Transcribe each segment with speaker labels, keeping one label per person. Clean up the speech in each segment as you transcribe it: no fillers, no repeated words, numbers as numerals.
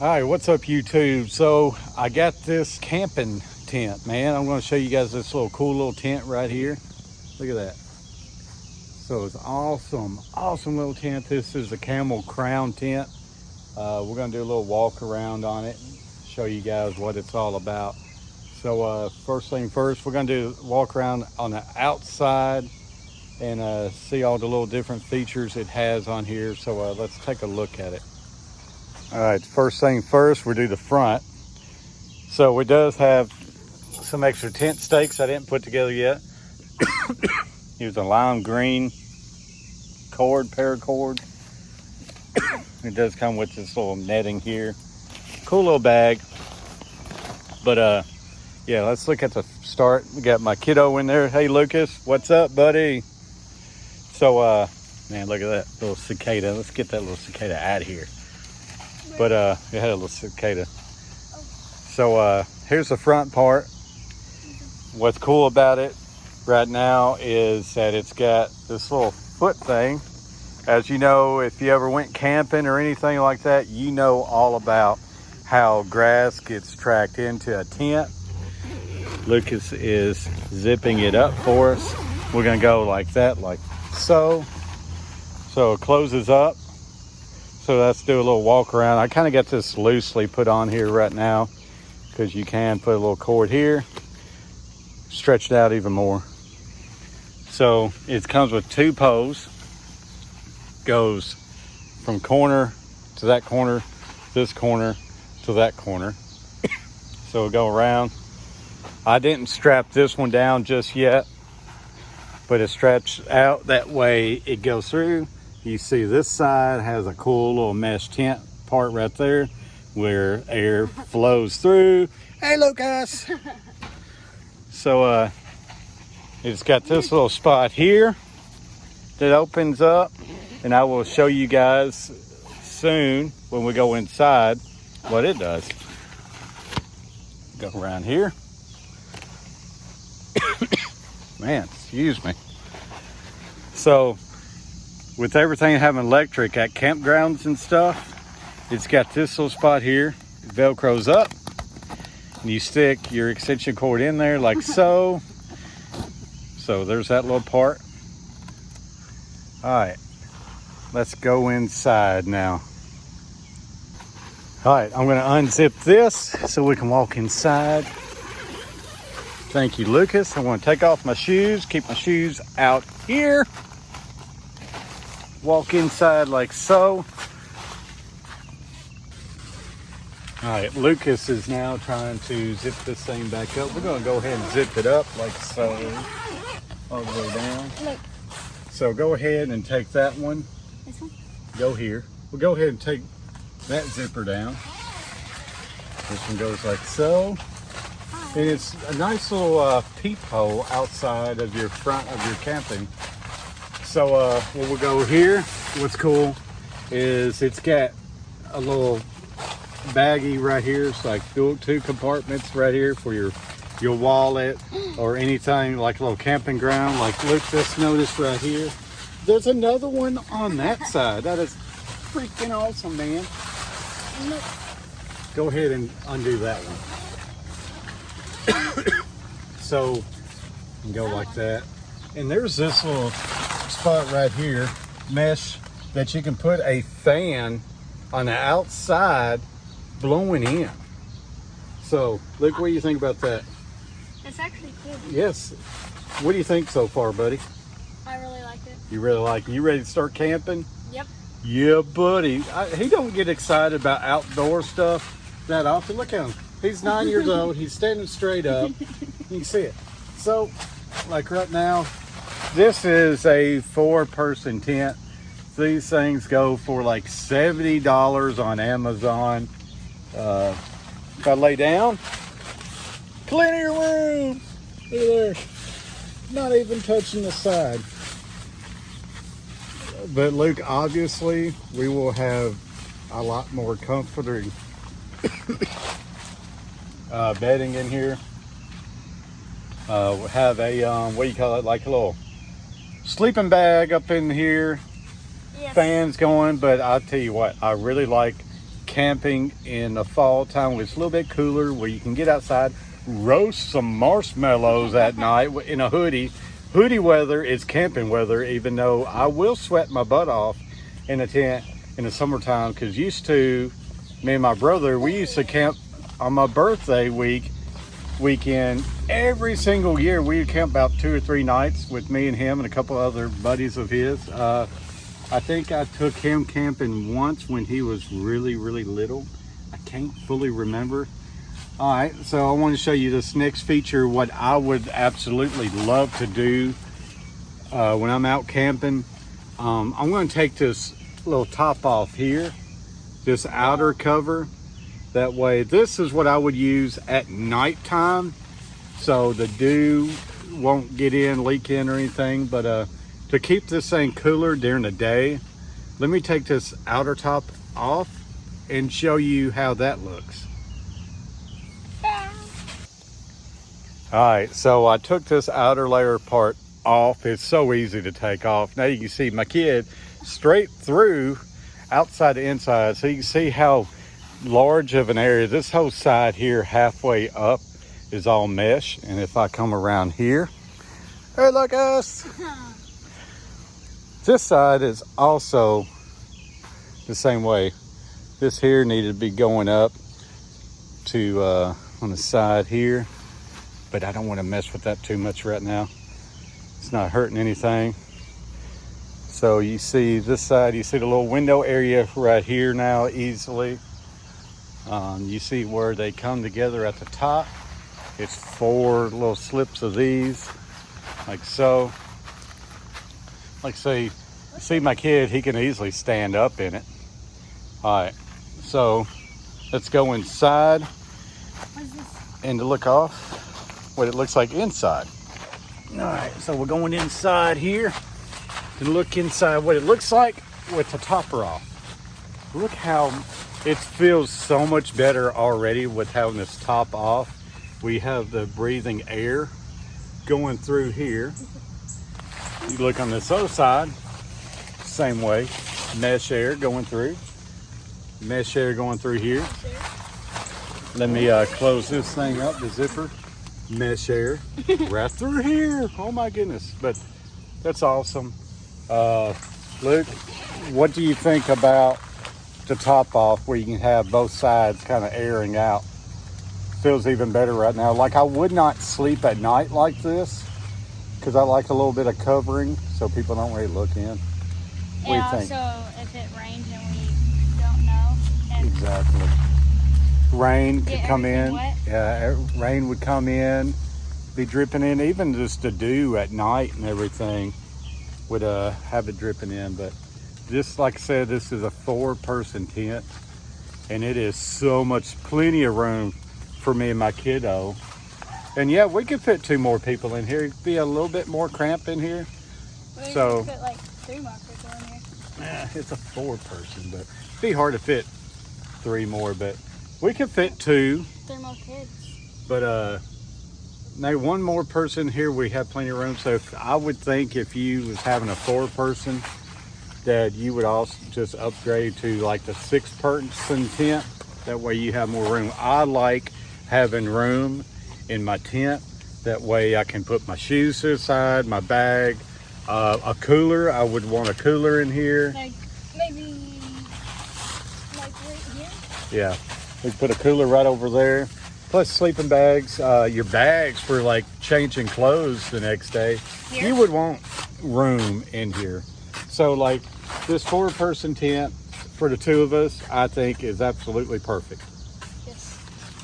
Speaker 1: All right, what's up YouTube? So I got this camping tent, man. I'm going to show you guys this cool little tent right here. Look at that. So it's awesome little tent. This is a Camel Crown tent. We're going to do a little walk around on it, show you guys what it's all about. So first thing first, we're going to do walk around on the outside and see all the little different features it has on here. So let's take a look at it. All right, first thing first, we'll do the front. So it does have some extra tent stakes I didn't put together yet. Here's a lime green paracord. It does come with this little netting here. Cool little bag. But yeah, let's look at the start. We got my kiddo in there. Hey Lucas, what's up, buddy? So man, look at that little cicada. Let's get that little cicada out of here. But it had a little cicada. So here's the front part. What's cool about it right now is that it's got this little foot thing. As you know, if you ever went camping or anything like that, you know all about how grass gets tracked into a tent. Lucas is zipping it up for us. We're gonna go like that, like so. So it closes up. So let's do a little walk around. I kind of got this loosely put on here right now because you can put a little cord here, stretch it out even more. So it comes with two poles, goes from corner to that corner, this corner to that corner. So we'll go around. I didn't strap this one down just yet, but it stretched out that way it goes through. You see this side has a cool little mesh tent part right there where air flows through. Hey Lucas! So it's got this little spot here that opens up, and I will show you guys soon when we go inside what it does. Go around here. Man, excuse me. So with everything having electric at campgrounds and stuff, it's got this little spot here. It velcros up, and you stick your extension cord in there like so. So there's that little part. All right, let's go inside now. All right, I'm gonna unzip this so we can walk inside. Thank you, Lucas. I want to take off my shoes, keep my shoes out here. Walk inside like so. All right, Lucas is now trying to zip this thing back up. We're gonna go ahead and zip it up like so, all the way down. Look. So go ahead and take that one. This one? Go here. We'll go ahead and take that zipper down. This one goes like so. And it's a nice little peephole outside of your front of your camping. So when we go here, what's cool is it's got a little baggie right here. It's like two compartments right here for your wallet or anything, like a little camping ground. Like look, just notice right here. There's another one on that side. That is freaking awesome, man. Look. Go ahead and undo that one. So you can go like that. And there's this little spot right here, mesh, that you can put a fan on the outside blowing in. So look, what do you think about that?
Speaker 2: It's actually cool.
Speaker 1: Yes. What do you think so far, buddy?
Speaker 2: I really like it.
Speaker 1: You really like it? You ready to start camping?
Speaker 2: Yep.
Speaker 1: Yeah, buddy. He don't get excited about outdoor stuff that often. Look at him. He's 9 years old. He's standing straight up. You can see it. So, like right now, this is a 4-person tent. These things go for like $70 on Amazon. If I lay down, plenty of room. Look at there. Not even touching the side. But Luke, obviously, we will have a lot more comforting bedding in here. We have a what do you call it, like a little sleeping bag up in here. Yes. Fans going, but I'll tell you what, I really like camping in the fall time when it's a little bit cooler, where you can get outside, roast some marshmallows at night in a hoodie. Hoodie weather is camping weather, even though I will sweat my butt off in a tent in the summertime, because used to, me and my brother, we used to camp on my birthday weekend every single year. We would camp about 2 or 3 nights with me and him and a couple other buddies of his. I think I took him camping once when he was really little. I can't fully remember. All right, so I want to show you this next feature, what I would absolutely love to do when I'm out camping. I'm going to take this little top off here, this outer cover. That way, this is what I would use at nighttime, so the dew won't get in, leak in or anything. But to keep this thing cooler during the day, let me take this outer top off and show you how that looks. All right, so I took this outer layer part off. It's so easy to take off. Now you can see my kid straight through, outside to inside, so you can see how large of an area. This whole side here halfway up is all mesh, and if I come around here, hey, look us. This side is also the same way. This here needed to be going up to on the side here, but I don't want to mess with that too much right now. It's not hurting anything. So you see this side, you see the little window area right here now easily. You see where they come together at the top. It's 4 little slips of these, like so. Like say, see my kid, he can easily stand up in it. All right, so let's go inside and to look off what it looks like inside. All right, so we're going inside here to look inside what it looks like with the topper off. Look how it feels so much better already with having this top off. We have the breathing air going through here. You look on this other side, same way, mesh air going through. Mesh air going through here. Let me close this thing up, the zipper. Mesh air right through here. Oh my goodness, but that's awesome. Luke, what do you think about the top off where you can have both sides kind of airing out? Feels even better right now. Like, I would not sleep at night like this because I like a little bit of covering so people don't really look in. What do you think?
Speaker 2: Also, if it rains and we don't know. And
Speaker 1: exactly. Rain could come in.
Speaker 2: Wet.
Speaker 1: Yeah, rain would come in, be dripping in. Even just the dew at night and everything would have it dripping in. But this, like I said, this is a 4-person tent, and it is so much, plenty of room for me and my kiddo. And yeah, we could fit 2 more people in here. It'd be a little bit more cramped in here.
Speaker 2: We
Speaker 1: So
Speaker 2: could fit like 3 more people in here.
Speaker 1: it's a 4-person, but it'd be hard to fit 3 more. But we could fit 2.
Speaker 2: 3 more kids.
Speaker 1: But maybe 1 more person here. We have plenty of room. So I would think if you was having a 4-person, that you would also just upgrade to like the 6-person tent. That way you have more room. I like having room in my tent. That way I can put my shoes to the side, my bag, a cooler. I would want a cooler in here.
Speaker 2: Like maybe like right here.
Speaker 1: Yeah, we put a cooler right over there. Plus sleeping bags, your bags for like changing clothes the next day.
Speaker 2: Here?
Speaker 1: You would want room in here. So like this 4-person tent for the 2 of us, I think is absolutely perfect.
Speaker 2: Yes.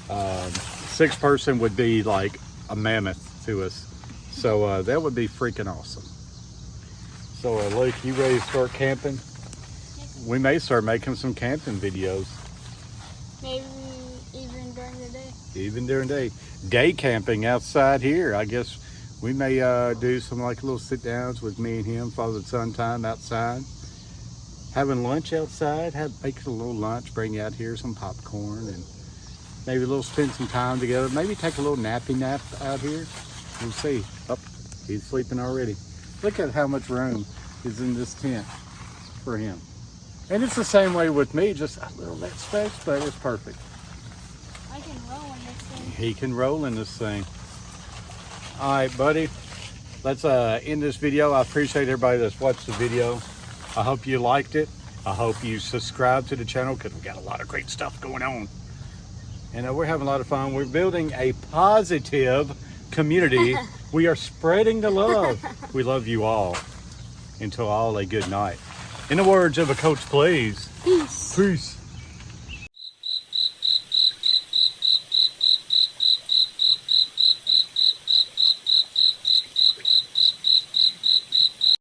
Speaker 1: 6-person would be like a mammoth to us. So that would be freaking awesome. So Luke, you ready to start camping?
Speaker 2: Yes.
Speaker 1: We may start making some camping videos.
Speaker 2: Maybe even during the day.
Speaker 1: Even during day camping outside here. I guess we may do some like little sit downs with me and him, father and son time outside. Having lunch outside, make a little lunch, bring out here some popcorn, and maybe spend some time together. Maybe take a little nappy nap out here. We'll see. Oh, he's sleeping already. Look at how much room is in this tent for him. And it's the same way with me, just a little less space, but it's perfect.
Speaker 2: I can roll in this thing.
Speaker 1: He can roll in this thing. All right, buddy. Let's end this video. I appreciate everybody that's watched the video. I hope you liked it. I hope you subscribe to the channel because we got a lot of great stuff going on. And we're having a lot of fun. We're building a positive community. We are spreading the love. We love you all. Until all a good night. In the words of a coach, please.
Speaker 2: Peace.
Speaker 1: Peace.